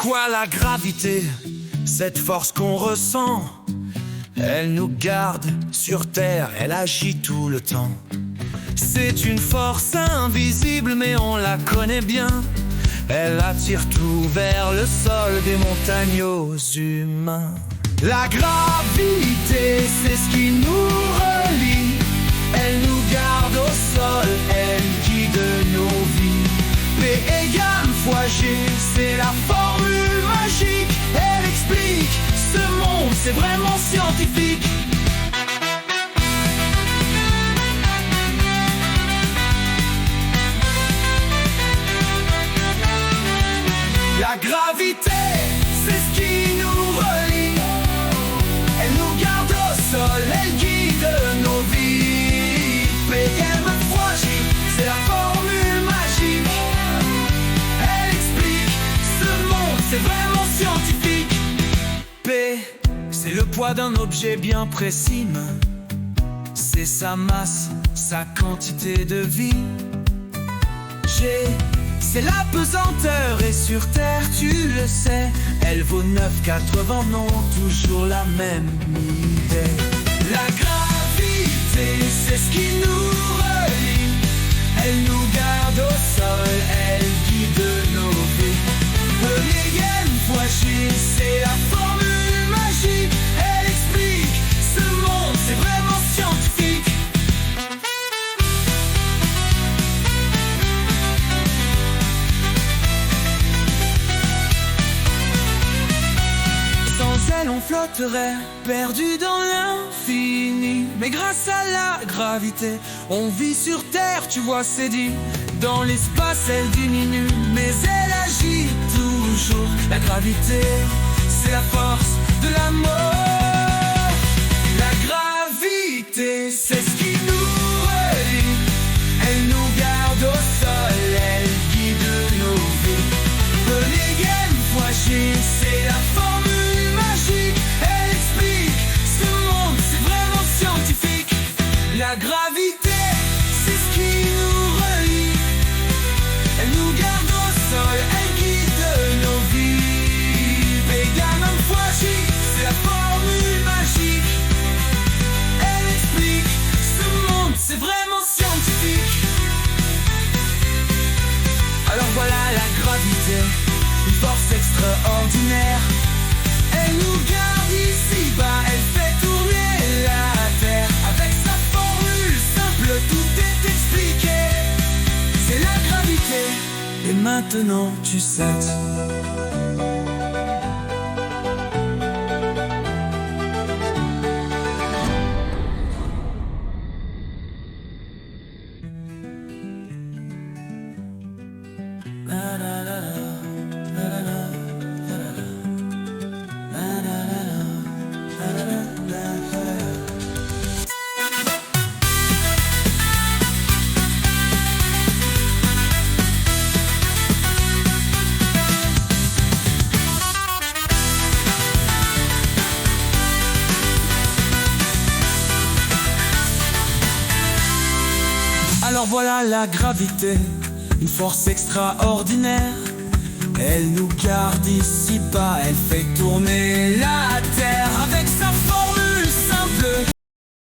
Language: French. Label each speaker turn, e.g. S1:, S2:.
S1: quoi la gravité? Cette force qu'on ressent, elle nous garde sur terre, elle agit tout le temps. C'est une force invisible mais on la connaît bien. Elle attire tout vers le sol, des montagnes aux humains. La gravité, c'est ce qui nous relie. Elle nous garde au sol, elle guide nos vies. P égale fois G, c'est la formule magique. Elle explique ce monde, c'est vraiment scientifique. La gravité, c'est ce qui nous relie. Elle nous garde au sol, elle guide nos vies. PM fois J, c'est la formule magique. Elle explique ce monde, c'est vraiment scientifique. P, c'est le poids d'un objet bien précis. C'est sa masse, sa quantité de vie. G, c'est la pesanteur et sur Terre, tu le sais, elle vaut 9,80, non, toujours la même idée. La gravité, c'est ce qui nous relie. Elle nous garde au sol, elle guide nos vies. Égale fois J, c'est la formule magique. Elle explique ce monde, c'est vraiment scientifique. Elle, on flotterait, perdu dans l'infini. Mais grâce à la gravité, on vit sur Terre, tu vois, c'est dit. Dans l'espace, elle diminue, mais elle agit toujours. La gravité, c'est la force de la mort. La gravité, c'est ce qui nous relie. Elle nous garde au sol, elle guide nos vies. Égale fois J, c'est la formule. La gravité, c'est ce qui nous relie. Elle nous garde au sol, elle guide nos vies. Égale fois J, c'est la formule magique. Elle explique ce monde, c'est vraiment scientifique. Alors voilà la gravité, une force extraordinaire. Elle nous garde ici-bas, elle fait tourner la terre. Avec sa formule simple, tout est expliqué. C'est la gravité, et maintenant tu sais. Alors voilà la gravité, une force extraordinaire. Elle nous garde ici-bas, elle fait tourner la terre avec sa force.